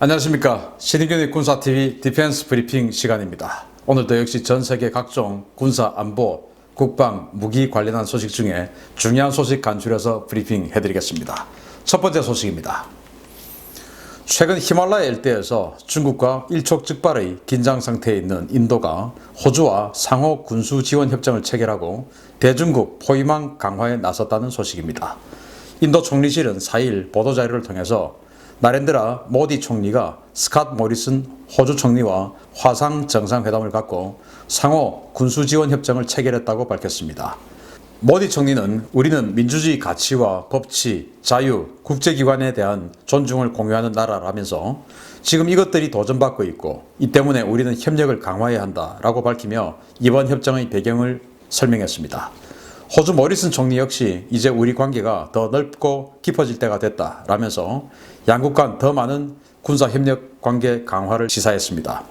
안녕하십니까. 신인균의 군사TV 디펜스 브리핑 시간입니다. 오늘도 역시 전세계 각종 군사 안보, 국방, 무기 관련한 소식 중에 중요한 소식 간추려서 브리핑 해드리겠습니다. 첫 번째 소식입니다. 최근 히말라야 일대에서 중국과 일촉즉발의 긴장 상태에 있는 인도가 호주와 상호 군수 지원 협정을 체결하고 대중국 포위망 강화에 나섰다는 소식입니다. 인도 총리실은 4일 보도자료를 통해서 나렌드라 모디 총리가 스캇 모리슨 호주 총리와 화상 정상회담을 갖고 상호 군수지원 협정을 체결했다고 밝혔습니다. 모디 총리는 우리는 민주주의 가치와 법치, 자유, 국제기관에 대한 존중을 공유하는 나라라면서 지금 이것들이 도전받고 있고 이 때문에 우리는 협력을 강화해야 한다라고 밝히며 이번 협정의 배경을 설명했습니다. 호주 모리슨 총리 역시 이제 우리 관계가 더 넓고 깊어질 때가 됐다라면서 양국 간 더 많은 군사협력 관계 강화를 시사했습니다.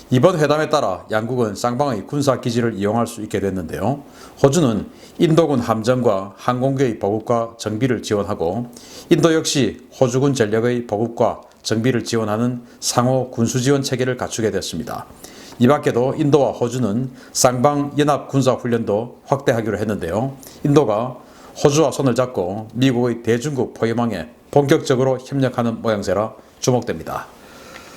이번 회담에 따라 양국은 쌍방의 군사기지를 이용할 수 있게 됐는데요. 호주는 인도군 함정과 항공기의 보급과 정비를 지원하고 인도 역시 호주군 전력의 보급과 정비를 지원하는 상호 군수지원 체계를 갖추게 됐습니다. 이 밖에도 인도와 호주는 쌍방 연합 군사훈련도 확대하기로 했는데요. 인도가 호주와 손을 잡고 미국의 대중국 포위망에 본격적으로 협력하는 모양새라 주목됩니다.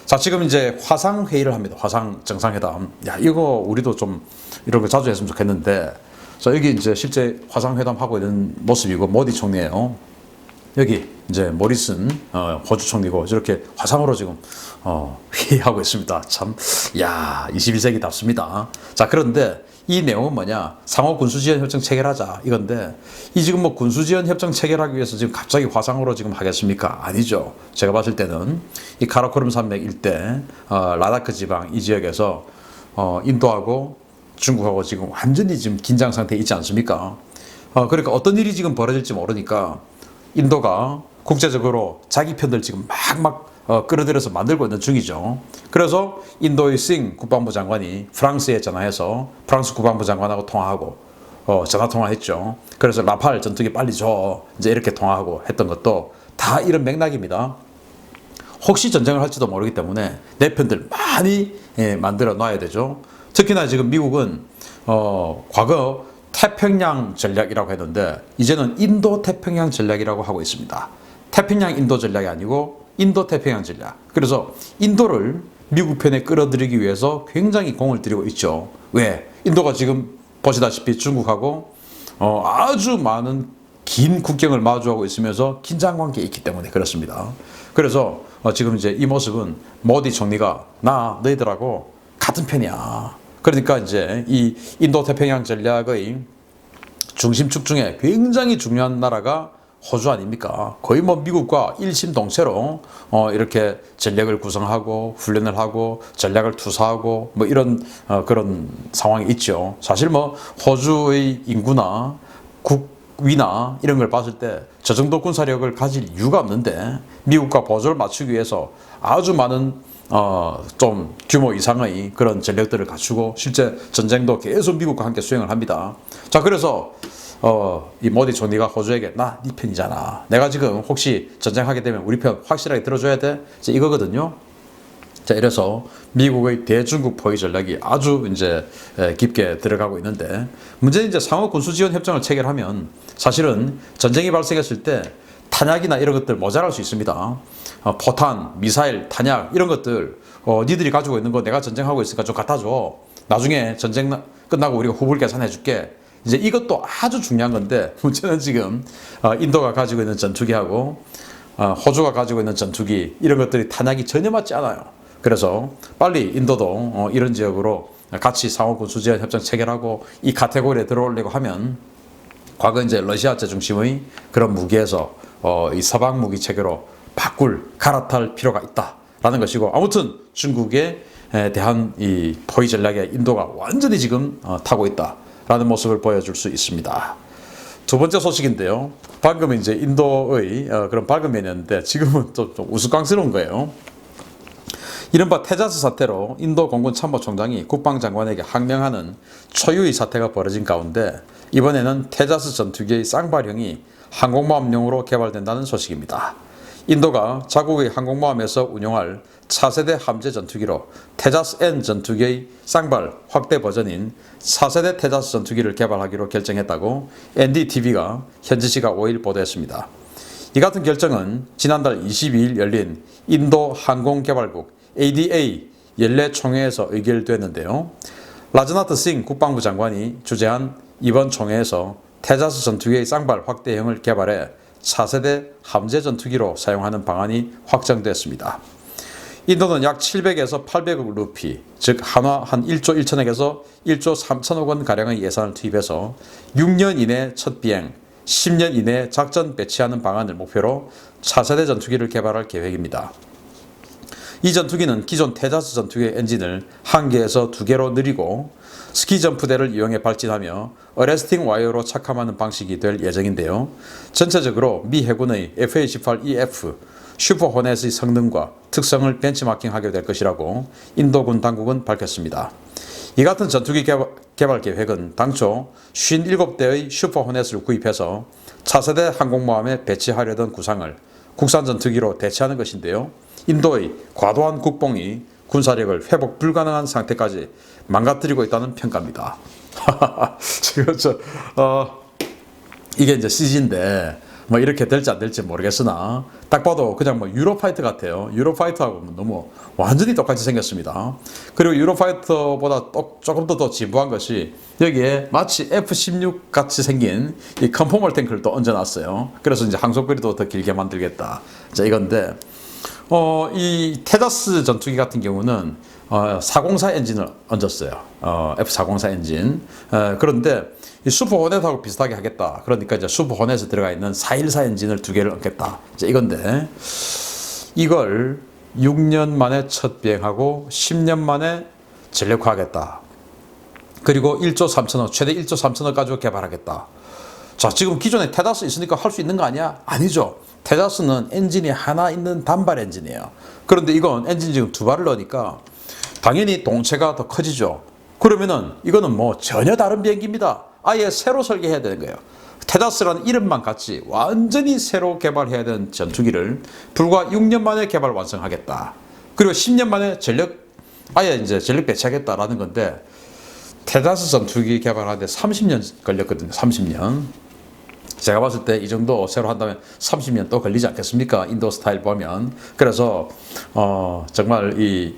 자, 지금 이제 화상회의를 합니다. 화상 정상회담. 야, 이거 우리도 좀 이런 거 자주 했으면 좋겠는데, 자, 여기 이제 실제 화상회담 하고 있는 모습이고, 모디 총리예요. 여기 이제 모리슨 호주 총리고 저렇게 화상으로 지금 회의하고 있습니다. 참, 야, 21세기답습니다. 자, 그런데 이 내용은 뭐냐? 상호 군수지원 협정 체결하자 이건데 이 지금 뭐 군수지원 협정 체결하기 위해서 지금 갑자기 화상으로 지금 하겠습니까? 아니죠. 제가 봤을 때는 이 카라코름 산맥 일대 라다크 지방 이 지역에서 인도하고 중국하고 지금 완전히 지금 긴장 상태에 있지 않습니까? 그러니까 어떤 일이 지금 벌어질지 모르니까 인도가 국제적으로 자기 편들 지금 막 끌어들여서 만들고 있는 중이죠. 그래서 인도의 싱 국방부 장관이 프랑스에 전화해서 프랑스 국방부 장관하고 통화하고 전화 통화했죠. 그래서 라팔 전투기 빨리 줘 이제 이렇게 통화하고 했던 것도 다 이런 맥락입니다. 혹시 전쟁을 할지도 모르기 때문에 내 편들 많이 만들어 놔야 되죠. 특히나 지금 미국은 과거 태평양 전략이라고 했는데 이제는 인도 태평양 전략이라고 하고 있습니다. 태평양 인도 전략이 아니고 인도 태평양 전략. 그래서 인도를 미국 편에 끌어들이기 위해서 굉장히 공을 들이고 있죠. 왜? 인도가 지금 보시다시피 중국하고 아주 많은 긴 국경을 마주하고 있으면서 긴장 관계에 있기 때문에 그렇습니다. 그래서 지금 이제 이 모습은 모디 총리가 나 너희들하고 같은 편이야. 그러니까 이제 이 인도 태평양 전략의 중심축 중에 굉장히 중요한 나라가 호주 아닙니까? 거의 뭐 미국과 일심동체로 이렇게 전략을 구성하고 훈련을 하고 전략을 투사하고 뭐 이런 그런 상황이 있죠. 사실 뭐 호주의 인구나 국위나 이런 걸 봤을 때 저 정도 군사력을 가질 이유가 없는데 미국과 보조를 맞추기 위해서 아주 많은 좀 규모 이상의 그런 전력들을 갖추고 실제 전쟁도 계속 미국과 함께 수행을 합니다. 자, 그래서 이 모디 총리가 호주에게 나 네 편이잖아. 내가 지금 혹시 전쟁하게 되면 우리 편 확실하게 들어줘야 돼. 이제 이거거든요. 자, 이래서 미국의 대중국 포위 전략이 아주 이제 깊게 들어가고 있는데 문제는 이제 상호 군수 지원 협정을 체결하면 사실은 전쟁이 발생했을 때 탄약이나 이런 것들 모자랄 수 있습니다. 포탄, 미사일, 탄약 이런 것들 니들이 가지고 있는 거 내가 전쟁하고 있으니까 좀 갖다 줘. 나중에 전쟁 끝나고 우리가 후불 계산해 줄게. 이제 이것도 아주 중요한 건데 문제는 지금 인도가 가지고 있는 전투기하고 호주가 가지고 있는 전투기 이런 것들이 탄약이 전혀 맞지 않아요. 그래서 빨리 인도도 이런 지역으로 같이 상호 군수지원 협정 체결하고 이 카테고리에 들어오려고 하면 과거 이제 러시아 제중심의 그런 무기에서 이 서방 무기 체계로 갈아탈 필요가 있다라는 것이고 아무튼 중국에 대한 이 포위 전략에 인도가 완전히 지금 타고 있다라는 모습을 보여줄 수 있습니다. 두 번째 소식인데요. 방금 이제 인도의 그런 밝은 면이었는데 지금은 좀 우스꽝스러운 거예요. 이른바 테자스 사태로 인도 공군 참모총장이 국방장관에게 항명하는 초유의 사태가 벌어진 가운데 이번에는 테자스 전투기의 쌍발형이 항공모함용으로 개발된다는 소식입니다. 인도가 자국의 항공모함에서 운용할 차세대 함재 전투기로 테자스-N 전투기의 쌍발 확대 버전인 4세대 테자스 전투기를 개발하기로 결정했다고 NDTV가 현지 시각 5일 보도했습니다. 이 같은 결정은 지난달 22일 열린 인도 항공개발국 ADA 연례 총회에서 의결됐는데요. 라즈나트 싱 국방부 장관이 주재한 이번 총회에서 테자스 전투기의 쌍발 확대형을 개발해 4세대 함재 전투기로 사용하는 방안이 확정됐습니다. 인도는 약 700에서 800억 루피, 즉 한화 한 1조 1천억에서 1조 3천억 원 가량의 예산을 투입해서 6년 이내 첫 비행, 10년 이내 작전 배치하는 방안을 목표로 4세대 전투기를 개발할 계획입니다. 이 전투기는 기존 테자스 전투기의 엔진을 1개에서 2개로 늘리고 스키 점프대를 이용해 발진하며 어레스팅 와이어로 착함하는 방식이 될 예정인데요. 전체적으로 미 해군의 F-18EF 슈퍼 호넷의 성능과 특성을 벤치마킹하게 될 것이라고 인도군 당국은 밝혔습니다. 이 같은 전투기 개발 계획은 당초 57대의 슈퍼 호넷을 구입해서 차세대 항공모함에 배치하려던 구상을 국산 전투기로 대체하는 것인데요. 인도의 과도한 국뽕이 군사력을 회복 불가능한 상태까지 망가뜨리고 있다는 평가입니다. 지금 이게 이제 CG인데 뭐 이렇게 될지 안 될지 모르겠으나 딱 봐도 그냥 뭐 유로파이터 같아요. 유로파이터하고 너무 완전히 똑같이 생겼습니다. 그리고 유로파이터보다 조금 더 진부한 것이 여기에 마치 F-16 같이 생긴 이 컨포멀 탱크를 또 얹어놨어요. 그래서 이제 항속거리도 더 길게 만들겠다. 자, 이건데 이 테자스 전투기 같은 경우는 404 엔진을 얹었어요. F404 엔진. 그런데 이 슈퍼 호넷하고 비슷하게 하겠다. 그러니까 이제 슈퍼 호넷에 들어가 있는 414 엔진을 2개를 얹겠다. 이제 이건데 이걸 6년 만에 첫 비행하고 10년 만에 전력화하겠다. 그리고 1조 3천억, 최대 1조 3천억 가지고 개발하겠다. 자, 지금 기존에 테자스 있으니까 할 수 있는 거 아니야? 아니죠. 테자스는 엔진이 하나 있는 단발 엔진이에요. 그런데 이건 엔진 지금 2발을 넣으니까 당연히 동체가 더 커지죠. 그러면은 이거는 뭐 전혀 다른 비행기입니다. 아예 새로 설계해야 되는 거예요. 테자스라는 이름만 같이 완전히 새로 개발해야 되는 전투기를 불과 6년 만에 개발 완성하겠다. 그리고 10년 만에 아예 이제 전력 배치하겠다라는 건데 테자스 전투기 개발하는데 30년 걸렸거든요. 30년. 제가 봤을 때 이 정도 새로 한다면 30년 또 걸리지 않겠습니까? 인도 스타일 보면. 그래서 정말 이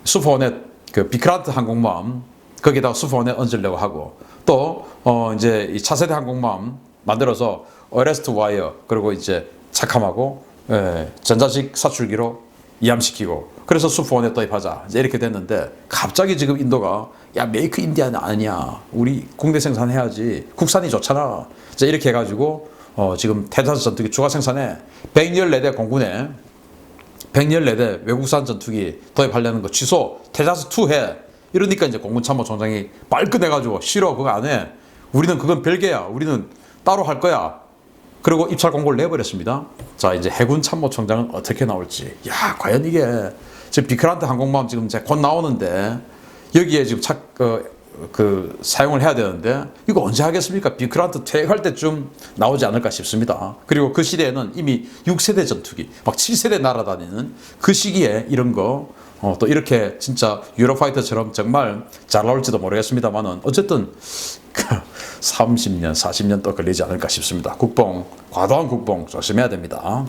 슈퍼호넷 그 비크란트 항공모함 거기다가 슈퍼호넷 얹으려고 하고 또 이제 이 차세대 항공모함 만들어서 어레스트 와이어 그리고 이제 착함하고 전자식 사출기로 이함시키고 그래서 슈퍼호넷 도입하자 이제 이렇게 됐는데 갑자기 지금 인도가 야 메이크 인디아 아니냐 우리 국내 생산해야지 국산이 좋잖아 이제 이렇게 해가지고 지금 테자스 전투기 추가 생산에 114대 공군에 114대 외국산 전투기 도입하려는 거 취소 테자스 2 해 이러니까 이제 공군참모총장이 발끈해가지고 싫어 그거 안 해 우리는 그건 별개야 우리는 따로 할 거야 그리고 입찰 공고를 내버렸습니다. 자 이제 해군 참모총장은 어떻게 나올지 야 과연 이게 지금 비크란트 항공모함 지금 이제 곧 나오는데 여기에 지금 사용을 해야 되는데 이거 언제 하겠습니까? 비크란트 퇴역할 때쯤 나오지 않을까 싶습니다. 그리고 그 시대에는 이미 6세대 전투기 막 7세대 날아다니는 그 시기에 이런 거 또 이렇게 진짜 유로파이터처럼 정말 잘 나올지도 모르겠습니다만은 어쨌든 30년 40년 또 걸리지 않을까 싶습니다. 과도한 국뽕 조심해야 됩니다.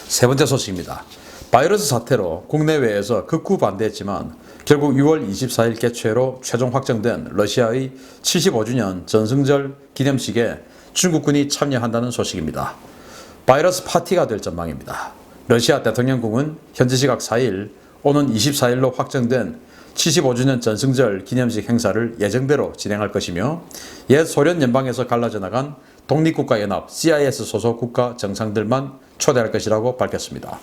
세 번째 소식입니다. 바이러스 사태로 국내외에서 극구 반대했지만 결국 6월 24일 개최로 최종 확정된 러시아의 75주년 전승절 기념식에 중국군이 참여한다는 소식입니다. 바이러스 파티가 될 전망입니다. 러시아 대통령궁은 현지 시각 4일 오는 24일로 확정된 75주년 전승절 기념식 행사를 예정대로 진행할 것이며 옛 소련 연방에서 갈라져 나간 독립국가연합 CIS 소속 국가 정상들만 초대할 것이라고 밝혔습니다.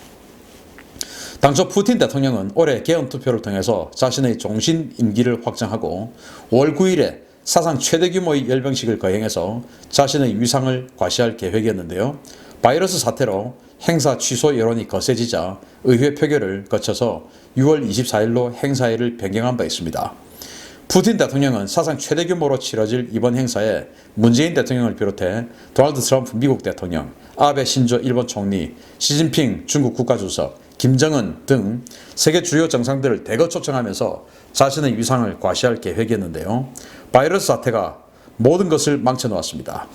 당초 푸틴 대통령은 올해 개헌투표를 통해서 자신의 종신 임기를 확정하고 5월 9일에 사상 최대 규모의 열병식을 거행해서 자신의 위상을 과시할 계획이었는데요. 바이러스 사태로 행사 취소 여론이 거세지자 의회 표결을 거쳐서 6월 24일로 행사일을 변경한 바 있습니다. 푸틴 대통령은 사상 최대 규모로 치러질 이번 행사에 문재인 대통령을 비롯해 도널드 트럼프 미국 대통령, 아베 신조 일본 총리, 시진핑 중국 국가주석, 김정은 등 세계 주요 정상들을 대거 초청하면서 자신의 위상을 과시할 계획이었는데요. 바이러스 사태가 모든 것을 망쳐놓았습니다.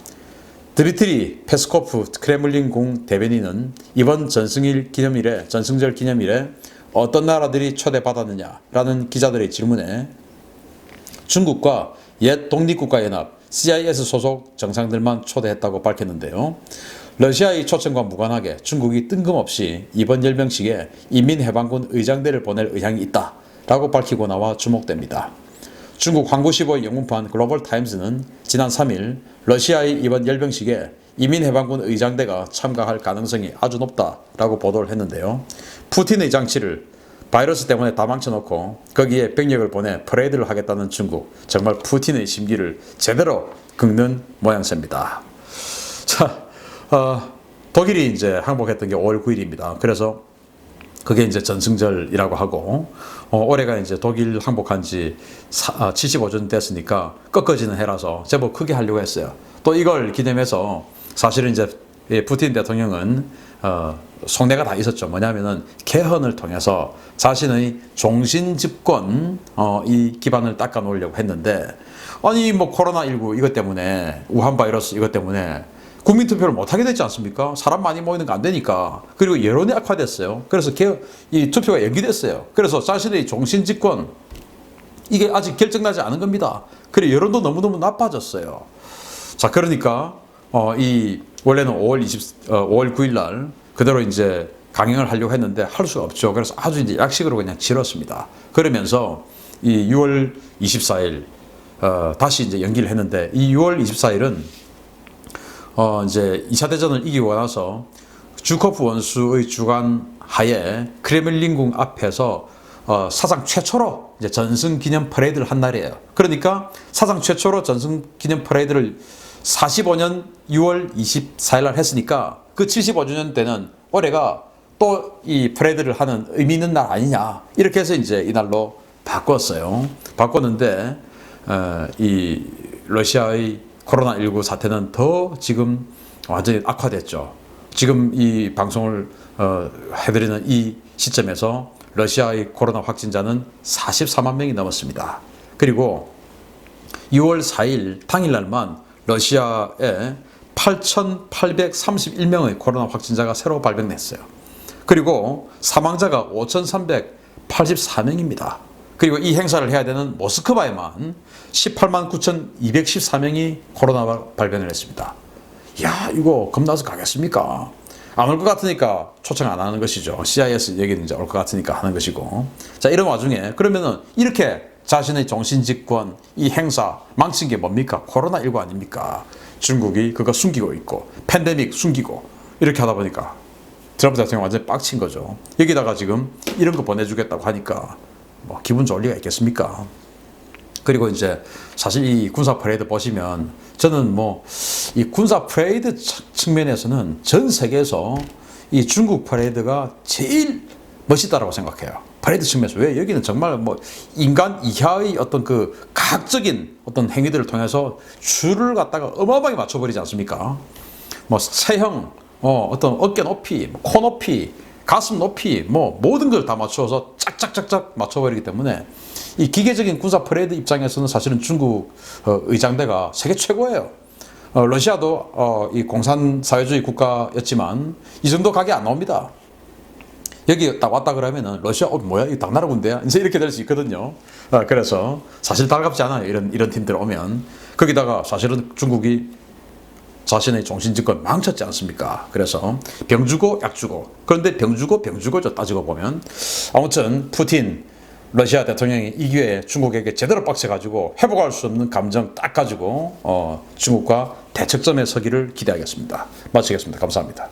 드미트리 페스코프 크레물린궁 대변인은 이번 전승절 기념일에 어떤 나라들이 초대받았느냐라는 기자들의 질문에 중국과 옛 독립국가연합 CIS 소속 정상들만 초대했다고 밝혔는데요. 러시아의 초청과 무관하게 중국이 뜬금없이 이번 열병식에 인민해방군 의장대를 보낼 의향이 있다라고 밝히고 나와 주목됩니다. 중국 황구시보의 영문판 글로벌타임스는 지난 3일 러시아의 이번 열병식에 인민해방군 의장대가 참가할 가능성이 아주 높다라고 보도를 했는데요. 푸틴의 장치를 바이러스 때문에 다 망쳐놓고 거기에 병력을 보내 퍼레이드를 하겠다는 중국, 정말 푸틴의 심기를 제대로 긁는 모양새입니다. 자, 독일이 이제 항복했던 게 5월 9일입니다. 그래서 그게 이제 전승절이라고 하고, 올해가 이제 독일 항복한 지 75년 됐으니까 꺾어지는 해라서 제법 크게 하려고 했어요. 또 이걸 기념해서 사실은 이제 푸틴 대통령은 속내가 다 있었죠. 뭐냐면은 개헌을 통해서 자신의 종신 집권 이 기반을 닦아 놓으려고 했는데, 아니 뭐 코로나19 이것 때문에, 우한 바이러스 이것 때문에 국민 투표를 못 하게 됐지 않습니까? 사람 많이 모이는 거 안 되니까. 그리고 여론이 악화됐어요. 그래서 이 투표가 연기됐어요. 그래서 자신의 종신 집권 이게 아직 결정나지 않은 겁니다. 그리고 여론도 너무너무 나빠졌어요. 자, 그러니까 원래는 5월 9일 날 그대로 이제 강행을 하려고 했는데 할 수가 없죠. 그래서 아주 이제 약식으로 그냥 치렀습니다. 그러면서 이 6월 24일 다시 이제 연기를 했는데, 이 6월 24일은 이제 2차 대전을 이기고 나서 주코프 원수의 주관 하에 크레물린궁 앞에서 사상 최초로 이제 전승 기념 퍼레이드를 한 날이에요. 그러니까 사상 최초로 전승 기념 퍼레이드를 45년 6월 24일 날 했으니까 그 75주년 때는 올해가 또 이 퍼레이드를 하는 의미 있는 날 아니냐, 이렇게 해서 이제 이날로 바꿨어요. 바꿨는데 이 러시아의 코로나19 사태는 더 지금 완전히 악화됐죠. 지금 이 방송을 해드리는 이 시점에서 러시아의 코로나 확진자는 44만 명이 넘었습니다. 그리고 6월 4일 당일날만 러시아에 8,831명의 코로나 확진자가 새로 발병됐어요. 그리고 사망자가 5,384명입니다. 그리고 이 행사를 해야 되는 모스크바에만 18만 9,214명이 코로나 발병을 했습니다. 야, 이거 겁나서 가겠습니까? 안 올 것 같으니까 초청 안 하는 것이죠. CIS 얘기는 이제 올 것 같으니까 하는 것이고. 자, 이런 와중에 그러면은 이렇게 자신의 종신집권 이 행사 망친 게 뭡니까? 코로나19 아닙니까? 중국이 그거 숨기고 있고 팬데믹 숨기고 이렇게 하다 보니까 트럼프 대통령 완전히 빡친 거죠. 여기다가 지금 이런 거 보내주겠다고 하니까 뭐 기분 좋을 리가 있겠습니까? 그리고 이제 사실 이 군사 퍼레이드 보시면 저는 뭐 이 군사 퍼레이드 측면에서는 전 세계에서 이 중국 퍼레이드가 제일 멋있다라고 생각해요. 퍼레이드 측면에서. 왜? 여기는 정말 뭐 인간 이하의 어떤 그 과학적인 어떤 행위들을 통해서 줄을 갖다가 어마어마하게 맞춰버리지 않습니까? 뭐 체형, 어떤 어깨 높이, 코 높이, 가슴 높이, 뭐 모든 걸 다 맞춰서 짝짝짝짝 맞춰버리기 때문에 이 기계적인 군사 퍼레이드 입장에서는 사실은 중국 의장대가 세계 최고예요. 러시아도 이 공산사회주의 국가였지만 이 정도 각이 안 나옵니다. 여기 딱 왔다 그러면은 러시아 뭐야 이 당나라 군대야 이제 이렇게 될 수 있거든요. 그래서 사실 달갑지 않아요. 이런 팀들 오면. 거기다가 사실은 중국이 자신의 종신집권 망쳤지 않습니까? 그래서 병 주고 약 주고. 그런데 병 주고 병 주고죠. 따지고 보면. 아무튼 푸틴 러시아 대통령이 이 기회에 중국에게 제대로 빡쳐가지고 회복할 수 없는 감정 딱 가지고 중국과 대척점에 서기를 기대하겠습니다. 마치겠습니다. 감사합니다.